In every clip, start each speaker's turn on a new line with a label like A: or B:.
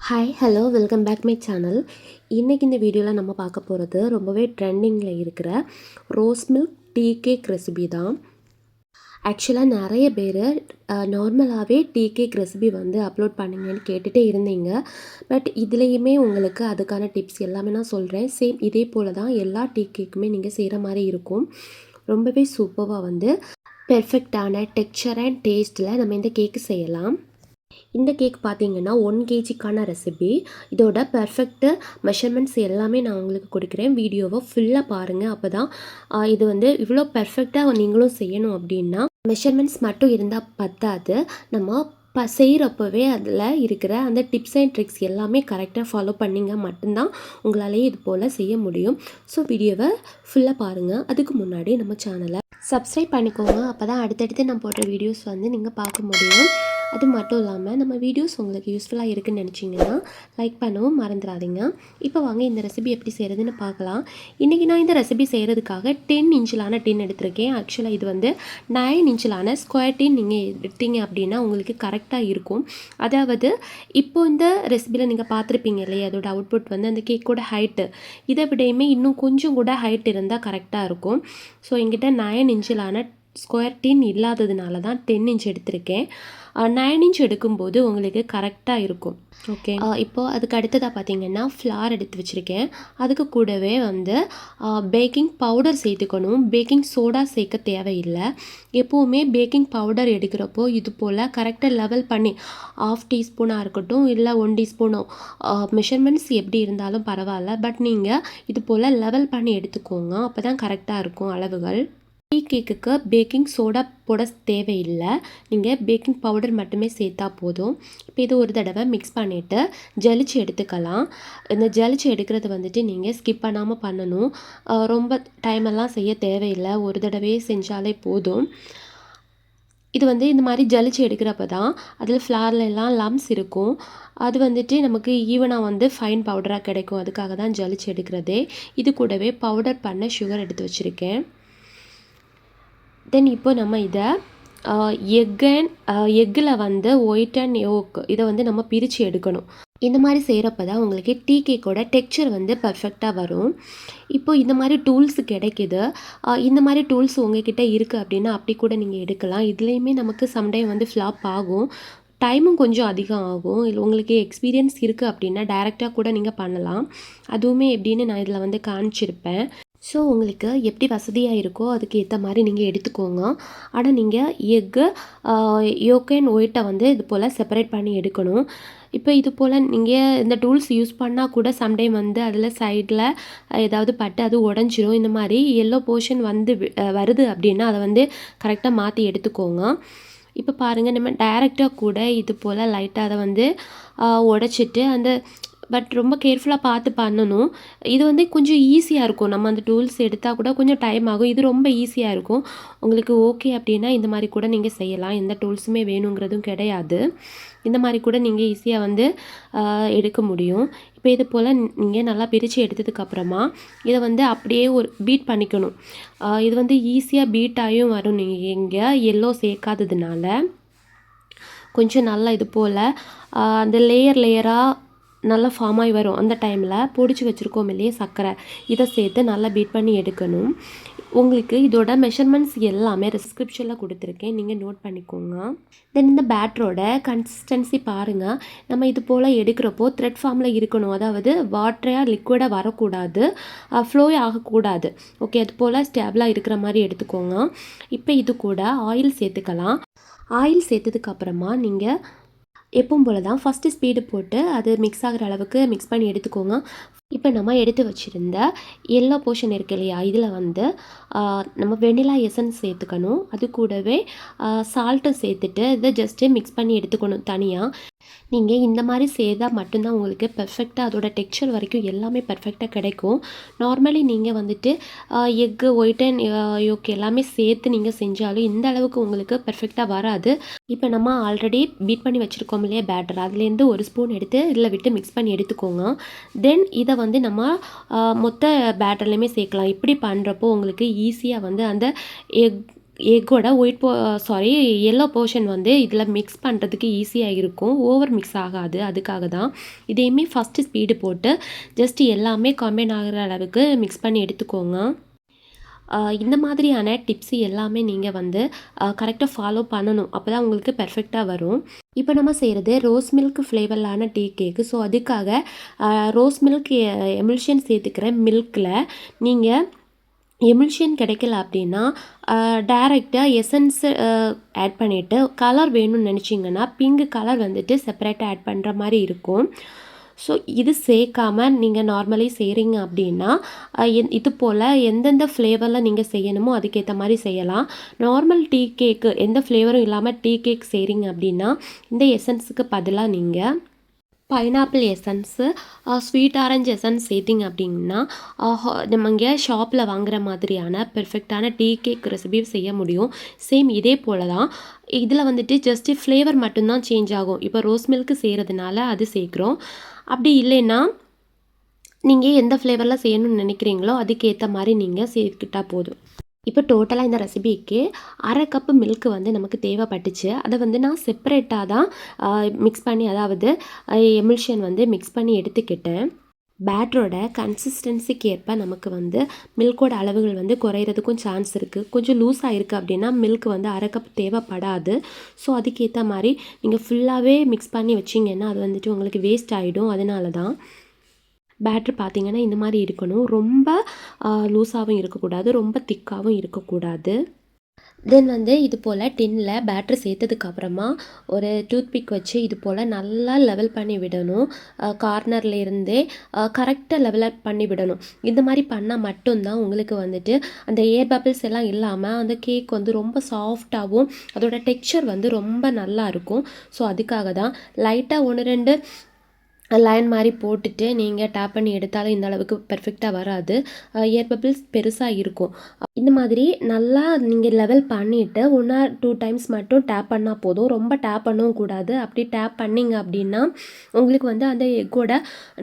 A: Hi hello welcome back my channel. இன்றைக்கி இந்த வீடியோவில் நம்ம பார்க்க போகிறது ரொம்பவே ட்ரெண்டிங்கில் இருக்கிற rose milk tea cake recipe தான். ஆக்சுவலாக நிறைய பேர் நார்மலாகவே டீ கேக் ரெசிபி வந்து அப்லோட் பண்ணுங்கன்னு கேட்டுகிட்டே இருந்தீங்க. பட் இதுலேயுமே உங்களுக்கு அதுக்கான டிப்ஸ் எல்லாமே நான் சொல்கிறேன். சேம் இதே போல் தான் எல்லா டீ கேக்குமே நீங்கள் செய்கிற மாதிரி இருக்கும். ரொம்பவே சூப்பராக வந்து பெர்ஃபெக்டான டெக்ஸ்சர் அண்ட் டேஸ்ட்டில் நம்ம இந்த கேக்கு செய்யலாம். இந்த கேக் பார்த்தீங்கன்னா 1 கேஜிக்கான ரெசிபி. இதோட பெர்ஃபெக்ட்டு மெஷர்மெண்ட்ஸ் எல்லாமே நான் உங்களுக்கு கொடுக்குறேன். வீடியோவை ஃபுல்லாக பாருங்கள். அப்போ தான் இது வந்து இவ்வளோ பெர்ஃபெக்டாக நீங்களும் செய்யணும் அப்படின்னா மெஷர்மெண்ட்ஸ் மட்டும் இருந்தால் பத்தாது. நம்ம செய்கிறப்பவே அதில் இருக்கிற அந்த டிப்ஸ் அண்ட் ட்ரிக்ஸ் எல்லாமே கரெக்டாக ஃபாலோ பண்ணிங்க மட்டும்தான் உங்களாலேயே இது போல் செய்ய முடியும். ஸோ வீடியோவை ஃபுல்லாக பாருங்கள். அதுக்கு முன்னாடி நம்ம சேனலை சப்ஸ்கிரைப் பண்ணிக்கோங்க. அப்போ தான் அடுத்தடுத்து நான் போடுற வீடியோஸ் வந்து நீங்கள் பார்க்க முடியும். அது மட்டும் இல்லாமல் நம்ம வீடியோஸ் உங்களுக்கு யூஸ்ஃபுல்லாக இருக்குதுன்னு நினச்சிங்கன்னா லைக் பண்ணவும் மறந்துடாதீங்க. இப்போ வாங்க இந்த ரெசிபி எப்படி செய்கிறதுன்னு பார்க்கலாம். இன்றைக்கி நான் இந்த ரெசிபி செய்கிறதுக்காக 10 இன்ச்சிலான டின் எடுத்திருக்கேன். ஆக்சுவலாக இது வந்து 9 இன்ச்சிலான ஸ்கொயர் டின் நீங்கள் எடுத்தீங்க அப்படின்னா உங்களுக்கு கரெக்டாக இருக்கும். அதாவது இப்போது இந்த ரெசிபியில் நீங்கள் பார்த்துருப்பீங்க இல்லையா, அதோட அவுட்புட் வந்து அந்த கேக்கோட ஹைட்டு இதை விடையுமே இன்னும் கொஞ்சம் கூட ஹைட் இருந்தால் கரெக்டாக இருக்கும். ஸோ என்கிட்ட 9 இன்ச்சிலான ஸ்கொயர் டின் இல்லாததுனால தான் 10 இன்ச் எடுத்திருக்கேன். 9 இன்ச் எடுக்கும்போது உங்களுக்கு கரெக்டாக இருக்கும். ஓகே, இப்போது அதுக்கு அடுத்ததாக பார்த்தீங்கன்னா ஃப்ளார் எடுத்து வச்சுருக்கேன். அதுக்கு கூடவே வந்து பேக்கிங் பவுடர் சேர்த்துக்கணும். பேக்கிங் சோடா சேர்க்க தேவையில்லை. எப்போவுமே பேக்கிங் பவுடர் எடுக்கிறப்போ இது போல் கரெக்டாக லெவல் பண்ணி 1/2 டீஸ்பூனாக இருக்கட்டும் இல்லை 1 டீஸ்பூனோ மெஷர்மெண்ட்ஸ் எப்படி இருந்தாலும் பரவாயில்ல. பட் நீங்கள் இது போல் லெவல் பண்ணி எடுத்துக்கோங்க. அப்போ தான் கரெக்டாக இருக்கும் அளவுகள். டீ கேக்குக்கு பேக்கிங் சோடா போட தேவையில்லை. நீங்கள் பேக்கிங் பவுடர் மட்டுமே சேர்த்தா போதும். இப்போ இது ஒரு தடவை மிக்ஸ் பண்ணிவிட்டு ஜலிச்சு எடுத்துக்கலாம். இந்த ஜலிச்சு எடுக்கிறது வந்துட்டு நீங்கள் ஸ்கிப் பண்ணாமல் பண்ணணும். ரொம்ப டைமெல்லாம் செய்ய தேவையில்லை. ஒரு தடவையே செஞ்சாலே போதும். இது வந்து இந்த மாதிரி ஜலிச்சு எடுக்கிறப்ப தான் அதில் ஃப்ளார்லாம் லம்ஸ் இருக்கும். அது வந்துட்டு நமக்கு ஈவனாக வந்து ஃபைன் பவுடராக கிடைக்கும். அதுக்காக தான் ஜலிச்சு எடுக்கிறதே. இது கூடவே பவுடர் பண்ண சுகர் எடுத்து வச்சுருக்கேன். தென் இப்போ நம்ம இதை எக்கில் வந்து ஒயிட் அண்ட் யோக் இதை வந்து நம்ம பிரித்து எடுக்கணும். இந்த மாதிரி செய்கிறப்ப தான் உங்களுக்கு டீ கேக்கோட டெக்ஸ்சர் வந்து பர்ஃபெக்டாக வரும். இப்போது இந்த மாதிரி டூல்ஸ் கிடைக்கிது. இந்த மாதிரி டூல்ஸ் உங்ககிட்ட இருக்குது அப்படின்னா அப்படி கூட நீங்கள் எடுக்கலாம். இதுலேயுமே நமக்கு சம்டைம் வந்து ஃப்ளாப் ஆகும். டைமும் கொஞ்சம் அதிகம் ஆகும். இல்லை உங்களுக்கு எக்ஸ்பீரியன்ஸ் இருக்குது அப்படின்னா டைரெக்டாக கூட நீங்கள் பண்ணலாம். அதுவுமே எப்படின்னு நான் இதில் வந்து காமிச்சிருப்பேன். ஸோ உங்களுக்கு எப்படி வசதியாக இருக்கோ அதுக்கு ஏற்ற மாதிரி நீங்கள் எடுத்துக்கோங்க. ஆனால் நீங்கள் எக்கு யோக் அண்ட் ஒயிட்டை வந்து இது போல் செப்பரேட் பண்ணி எடுக்கணும். இப்போ இது போல் நீங்கள் இந்த டூல்ஸ் யூஸ் பண்ணால் கூட சம்டைம் வந்து அதில் சைடில் ஏதாவது பட்டு அது உடஞ்சிரும். இந்த மாதிரி எல்லோ போர்ஷன் வந்து வருது அப்படின்னா அதை வந்து கரெக்டாக மாற்றி எடுத்துக்கோங்க. இப்போ பாருங்கள், நம்ம டைரெக்டாக கூட இது போல் லைட்டாக அதை வந்து உடச்சிட்டு அந்த பட் ரொம்ப கேர்ஃபுல்லாக பார்த்து பண்ணணும். இது வந்து கொஞ்சம் ஈஸியாக இருக்கும். நம்ம அந்த டூல்ஸ் எடுத்தால் கூட கொஞ்சம் டைம் ஆகும். இது ரொம்ப ஈஸியாக இருக்கும். உங்களுக்கு ஓகே அப்படின்னா இந்த மாதிரி கூட நீங்கள் செய்யலாம். எந்த டூல்ஸுமே வேணுங்கிறதும் கிடையாது. இந்த மாதிரி கூட நீங்கள் ஈஸியாக வந்து எடுக்க முடியும். இப்போ இது போல் நீங்கள் நல்லா பிரித்து எடுத்ததுக்கப்புறமா இதை வந்து அப்படியே ஒரு பீட் பண்ணிக்கணும். இது வந்து ஈஸியாக பீட்டாயும் வரும். நீங்கள் எங்கே எல்லோ சேர்க்காததுனால கொஞ்சம் நல்லா இது போல் அந்த லேயராக நல்லா ஃபார்ம் ஆகி வரும். அந்த டைமில் பொடிச்சு வச்சுருக்கோம் இல்லையே சர்க்கரை, இதை சேர்த்து நல்லா பீட் பண்ணி எடுக்கணும். உங்களுக்கு இதோட மெஷர்மெண்ட்ஸ் எல்லாமே டிஸ்கிரிப்ஷனில் கொடுத்துருக்கேன், நீங்கள் நோட் பண்ணிக்கோங்க. தென் இந்த பேட்டரோட கன்சிஸ்டன்சி பாருங்கள். நம்ம இது போல் எடுக்கிறப்போ த்ரெட் ஃபார்மில் இருக்கணும். அதாவது வாட்டராக லிக்விடாக வரக்கூடாது, ஃப்ளோ ஆகக்கூடாது. ஓகே, அது போல் ஸ்டேபிளாக இருக்கிற மாதிரி எடுத்துக்கோங்க. இப்போ இது கூட ஆயில் சேர்த்துக்கலாம். ஆயில் சேர்த்ததுக்கப்புறமா நீங்கள் எப்பவும் போல் தான் ஃபஸ்ட்டு ஸ்பீடு போட்டு அது மிக்ஸ் ஆகிற அளவுக்கு மிக்ஸ் பண்ணி எடுத்துக்கோங்க. இப்போ நம்ம எடுத்து வச்சுருந்த எல்லோ போர்ஷன் இருக்கு இல்லையா, இதில் வந்து நம்ம வெண்ணிலா எசன்ஸ் சேர்த்துக்கணும். அது கூடவே சால்ட்டும் சேர்த்துட்டு இதை ஜஸ்ட்டு மிக்ஸ் பண்ணி எடுத்துக்கணும் தனியாக. நீங்கள் இந்த மாதிரி செய்தால் மட்டும்தான் உங்களுக்கு பெர்ஃபெக்டாக அதோட டெக்ஸ்சர் வரைக்கும் எல்லாமே பெர்ஃபெக்டாக கிடைக்கும். நார்மலி நீங்கள் வந்துட்டு எக்கு ஒயிட் அண்ட் யோக் எல்லாமே சேர்த்து நீங்கள் செஞ்சாலும் இந்த அளவுக்கு உங்களுக்கு பெர்ஃபெக்டாக வராது. இப்போ நம்ம ஆல்ரெடி பீட் பண்ணி வச்சுருக்கோம் இல்லையா பேட்டர், அதுலேருந்து ஒரு ஸ்பூன் எடுத்து இதில் விட்டு மிக்ஸ் பண்ணி எடுத்துக்கோங்க. தென் இதை வந்து நம்ம மொத்த பேட்டர்லேயுமே சேர்க்கலாம். இப்படி பண்ணுறப்போ உங்களுக்கு ஈஸியாக வந்து அந்த எக்கோட எல்லோ போர்ஷன் வந்து இதில் மிக்ஸ் பண்ணுறதுக்கு ஈஸியாக இருக்கும், ஓவர் மிக்ஸ் ஆகாது. அதுக்காக தான் இதையுமே ஃபஸ்ட்டு ஸ்பீடு போட்டு ஜஸ்ட் எல்லாமே கம்பைன் ஆகிற அளவுக்கு மிக்ஸ் பண்ணி எடுத்துக்கோங்க. இந்த மாதிரியான டிப்ஸ் எல்லாமே நீங்கள் வந்து கரெக்டாக ஃபாலோ பண்ணணும். அப்போ தான் உங்களுக்கு பெர்ஃபெக்டாக வரும். இப்போ நம்ம செய்கிறது ரோஸ் மில்க் ஃப்ளேவரிலான டீ கேக்கு. ஸோ அதுக்காக ரோஸ் மில்க் எமில்ஷன் சேர்த்துக்கிறேன். மில்கில் நீங்கள் எமில்ஷன் கிடைக்கல அப்படின்னா டைரெக்டாக எசன்ஸு ஆட் பண்ணிவிட்டு கலர் வேணும்னு நினச்சிங்கன்னா பிங்க் கலர் வந்துட்டு செப்பரேட்டாக ஆட் பண்ணுற மாதிரி இருக்கும். ஸோ இது சேர்க்காம நீங்கள் நார்மலி செய்கிறீங்க அப்படின்னா இது போல் எந்தெந்த ஃப்ளேவரில் நீங்கள் செய்யணுமோ அதுக்கேற்ற மாதிரி செய்யலாம். நார்மல் டீ கேக்கு எந்த ஃப்ளேவரும் இல்லாமல் டீ கேக் செய்கிறீங்க அப்படின்னா இந்த எசன்ஸுக்கு பதிலாக நீங்கள் pineapple essence, sweet orange essence சேர்த்திங்க அப்படின்னா நம்ம இங்கே ஷாப்பில் வாங்குகிற மாதிரியான பெர்ஃபெக்டான டீ கேக் ரெசிபி செய்ய முடியும். சேம் இதே போல் தான் இதில் வந்துட்டு ஜஸ்ட்டு ஃப்ளேவர் மட்டும்தான் சேஞ்ச் ஆகும். இப்போ ரோஸ் மில்க்கு செய்கிறதுனால அது சேர்க்குறோம். அப்படி இல்லைன்னா நீங்கள் எந்த ஃப்ளேவரில் செய்யணும்னு நினைக்கிறீங்களோ அதுக்கேற்ற மாதிரி நீங்கள் சேர்த்துக்கிட்டால் போதும். இப்போ டோட்டலாக இந்த ரெசிபிக்கு 1/2 கப்பு மில்க்கு வந்து நமக்கு தேவைப்பட்டுச்சு. அதை வந்து நான் செப்பரேட்டாக தான் மிக்ஸ் பண்ணி, அதாவது எமில்ஷன் வந்து மிக்ஸ் பண்ணி எடுத்துக்கிட்டேன். பேட்டரோட கன்சிஸ்டன்சிக்கு ஏற்ப நமக்கு வந்து மில்கோட அளவுகள் வந்து குறையிறதுக்கும் சான்ஸ் இருக்குது. கொஞ்சம் லூஸாக இருக்குது அப்படின்னா மில்க் வந்து 1/2 கப் தேவைப்படாது. ஸோ அதுக்கேற்ற மாதிரி நீங்கள் ஃபுல்லாகவே மிக்ஸ் பண்ணி வச்சிங்கன்னா அது வந்துட்டு உங்களுக்கு வேஸ்ட் ஆகிடும். அதனால தான் பேட்ரு பார்த்திங்கன்னா இந்த மாதிரி இருக்கணும். ரொம்ப லூஸாகவும் இருக்கக்கூடாது, ரொம்ப திக்காகவும் இருக்கக்கூடாது. தென் வந்து இது போல் டின்னில் பேட்ரு சேர்த்ததுக்கப்புறமா ஒரு டூத்பிக் வச்சு இது போல் நல்லா லெவல் பண்ணி விடணும். கார்னர்லேருந்தே கரெக்டாக லெவல் பண்ணி விடணும். இந்த மாதிரி பண்ணால் மட்டும்தான் உங்களுக்கு வந்துட்டு அந்த ஏர் பபிள்ஸ் எல்லாம் இல்லாமல் அந்த கேக் வந்து ரொம்ப சாஃப்டாகவும் அதோட டெக்ஸ்சர் வந்து ரொம்ப நல்லா இருக்கும். ஸோ அதுக்காக தான் லைட்டாக 1-2 லைன் மாதிரி போட்டுட்டு நீங்கள் டேப் பண்ணி எடுத்தாலும் இந்த அளவுக்கு பெர்ஃபெக்டாக வராது. ஏர் பபிள்ஸ் பெருசாக இருக்கும். இந்த மாதிரி நல்லா நீங்கள் லெவல் பண்ணிவிட்டு 1 or 2 டைம்ஸ் மட்டும் டேப் பண்ணால் போதும். ரொம்ப டேப் பண்ணவும் கூடாது. அப்படி டேப் பண்ணிங்க அப்படின்னா உங்களுக்கு வந்து அந்த எக்கோட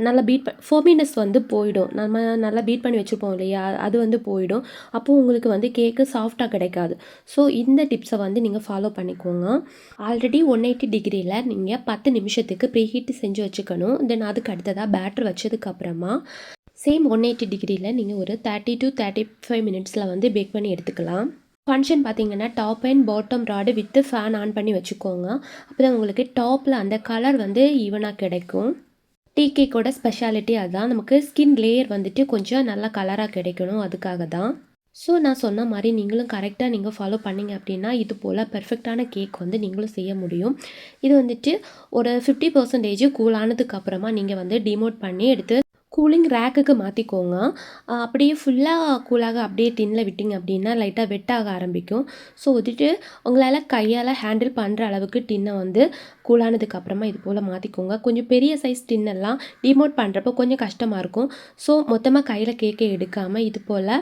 A: நல்லா ஃபோமினஸ் வந்து போயிடும். நம்ம நல்லா பீட் பண்ணி வச்சுருப்போம் இல்லையா, அது வந்து போயிடும். அப்போது உங்களுக்கு வந்து கேக்கு சாஃப்டாக கிடைக்காது. ஸோ இந்த டிப்ஸை வந்து நீங்கள் ஃபாலோ பண்ணிக்கோங்க. ஆல்ரெடி 180 டிகிரியில் நீங்கள் 10 நிமிஷத்துக்கு ப்ரீஹீட் செஞ்சு வச்சுக்கணும். தென் அதுக்கு அடுத்ததாக பேட்டர் வச்சதுக்கப்புறமா சேம் 180 டிகிரியில் நீங்கள் ஒரு 30 to 35 மினிட்ஸில் வந்து பேக் பண்ணி எடுத்துக்கலாம். ஃபங்க்ஷன் பார்த்தீங்கன்னா top and bottom rod with fan on பண்ணி வச்சுக்கோங்க. அப்போ தான் உங்களுக்கு டாப்பில் அந்த கலர் வந்து ஈவனாக கிடைக்கும். டீ கேக்கோட ஸ்பெஷாலிட்டி அதுதான். நமக்கு ஸ்கின் லேயர் வந்துட்டு கொஞ்சம் நல்லா கலராக கிடைக்கணும், அதுக்காக தான். ஸோ நான் சொன்ன மாதிரி நீங்களும் கரெக்டாக நீங்கள் ஃபாலோ பண்ணிங்க அப்படின்னா இது போல் பெர்ஃபெக்டான கேக் வந்து நீங்களும் செய்ய முடியும். இது வந்துட்டு ஒரு 50% கூல் ஆனதுக்கப்புறமா நீங்கள் வந்து டிமோட் பண்ணி எடுத்து கூலிங் ரேக்குக்கு மாற்றிக்கோங்க. அப்படியே ஃபுல்லாக கூலாக அப்படியே டின்னில் விட்டிங்க அப்படின்னா லைட்டாக வெட்டாக ஆரம்பிக்கும். ஸோ வந்துட்டு உங்களால் கையால் ஹேண்டில் பண்ணுற அளவுக்கு டின்னை வந்து கூலானதுக்கப்புறமா இது போல் மாற்றிக்கோங்க. கொஞ்சம் பெரிய சைஸ் டின்னெல்லாம் டிமோட் பண்ணுறப்போ கொஞ்சம் கஷ்டமாக இருக்கும். ஸோ மொத்தமாக கையில் கேக்கை எடுக்காமல் இது போல்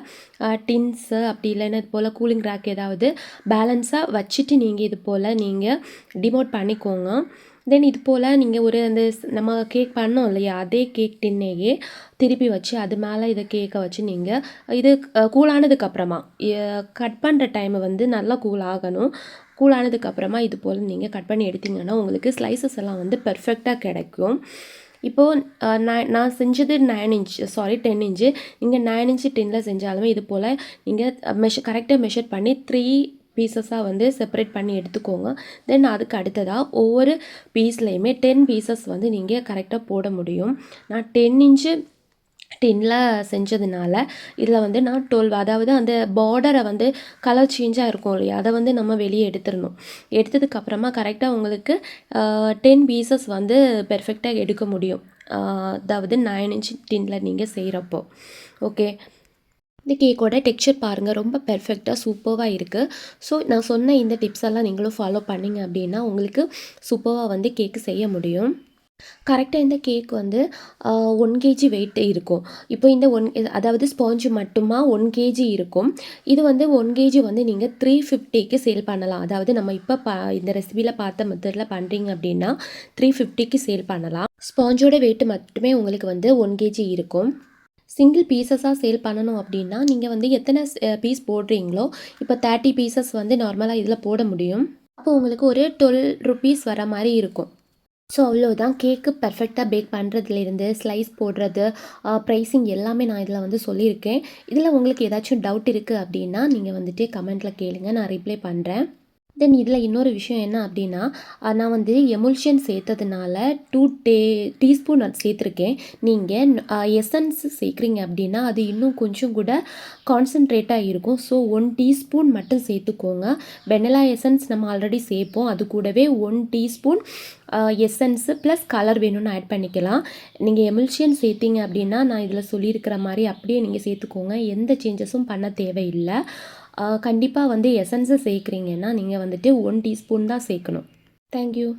A: டின்ஸு அப்படி இல்லைன்னா இது போல் கூலிங் ரேக் ஏதாவது பேலன்ஸாக வச்சுட்டு நீங்கள் இது போல் நீங்கள் டிமோட் பண்ணிக்கோங்க. தென் இது போல் நீங்கள் ஒரு அந்த நம்ம கேக் பண்ணோம் இல்லையா, அதே கேக் டின்னையே திருப்பி வச்சு அது மேலே இதை கேக்கை வச்சு நீங்கள் இது கூலானதுக்கப்புறமா கட் பண்ணுற டைமை வந்து நல்லா கூல் ஆகணும். கூலானதுக்கப்புறமா இது போல் நீங்கள் கட் பண்ணி எடுத்திங்கன்னா உங்களுக்கு ஸ்லைசஸ் எல்லாம் வந்து பெர்ஃபெக்டாக கிடைக்கும். இப்போது நான் செஞ்சது 10 இன்ச்சு. நீங்கள் 9 இன்ச்சு டின்னில் செஞ்சாலுமே இது போல் நீங்கள் கரெக்டாக மெஷர் பண்ணி 3 பீசஸாக வந்து செப்பரேட் பண்ணி எடுத்துக்கோங்க. தென் அதுக்கு அடுத்ததாக ஒவ்வொரு பீஸ்லேயுமே 10 பீசஸ் வந்து நீங்கள் கரெக்டாக போட முடியும். நான் 10 இன்ச்சு டின்னில் செஞ்சதுனால இதில் வந்து நான் 12, அதாவது அந்த பார்டரை வந்து கலர் சேஞ்சாக இருக்கும் இல்லையா, அதை வந்து நம்ம வெளியே எடுத்துடணும். எடுத்ததுக்கப்புறமா கரெக்டாக உங்களுக்கு 10 பீசஸ் வந்து பெர்ஃபெக்டாக எடுக்க முடியும். அதாவது 9 இன்ச் டின்னில் நீங்கள் செய்கிறப்போ. ஓகே, இந்த கேக்கோட டெக்ஸ்சர் பாருங்கள், ரொம்ப பெர்ஃபெக்டாக சூப்பராக இருக்குது. ஸோ நான் சொன்ன இந்த டிப்ஸ் எல்லாம் நீங்களும் ஃபாலோ பண்ணிங்க அப்படின்னா உங்களுக்கு சூப்பராக வந்து கேக்கு செய்ய முடியும். கரெக்டாக இந்த கேக் வந்து 1 kg வெயிட் இருக்கும். இப்போ இந்த அதாவது ஸ்பாஞ்சு மட்டுமா 1 kg இருக்கும். இது வந்து 1 kg வந்து நீங்கள் 350க்கு சேல் பண்ணலாம். அதாவது நம்ம இப்போ இந்த ரெசிபியில் பார்த்த மெத்தடில் பண்ணுறீங்க அப்படின்னா 350க்கு சேல் பண்ணலாம். ஸ்பாஞ்சோட வெயிட் மட்டுமே உங்களுக்கு வந்து 1 kg இருக்கும். சிங்கிள் பீஸஸாக சேல் பண்ணணும் அப்படின்னா நீங்கள் வந்து எத்தனை பீஸ் போடுறீங்களோ இப்போ 30 பீசஸ் வந்து நார்மலாக இதில் போட முடியும். அப்போ உங்களுக்கு ஒரு 12 ருபீஸ் வர மாதிரி இருக்கும். ஸோ அவ்வளோதான். கேக்கு பெர்ஃபெக்ட்டாக பேக் பண்ணுறதுலேருந்து ஸ்லைஸ் போடுறது, ப்ரைஸிங் எல்லாமே நான் இதில் வந்து சொல்லியிருக்கேன். இதில் உங்களுக்கு ஏதாச்சும் டவுட் இருக்குது அப்படின்னா நீங்கள் வந்துட்டு கமெண்ட்டில் கேளுங்க, நான் ரிப்ளை பண்ணுறேன். தென் இதில் இன்னொரு விஷயம் என்ன அப்படின்னா, நான் வந்து எமுல்ஷன் சேர்த்ததுனால 2 டீஸ்பூன் அது சேர்த்துருக்கேன். நீங்கள் எசன்ஸ் சேர்க்குறீங்க அப்படின்னா அது இன்னும் கொஞ்சம் கூட கான்சன்ட்ரேட்டாக இருக்கும். ஸோ 1 டீஸ்பூன் மட்டும் சேர்த்துக்கோங்க. வெனிலா எசன்ஸ் நம்ம ஆல்ரெடி சேர்ப்போம். அது கூடவே 1 டீஸ்பூன் எசன்ஸு ப்ளஸ் கலர் வேணும்னு ஆட் பண்ணிக்கலாம். நீங்கள் எமுல்ஷன் சேர்த்திங்க அப்படின்னா நான் இதில் சொல்லியிருக்கிற மாதிரி அப்படியே நீங்கள் சேர்த்துக்கோங்க. எந்த சேஞ்சஸும் பண்ண தேவையில்லை. கண்டிப்பாக வந்து எசன்ஸை சேர்க்குறீங்கன்னா நீங்கள் வந்துட்டு 1 டீஸ்பூன் தான் சேர்க்கணும். தேங்க்யூ.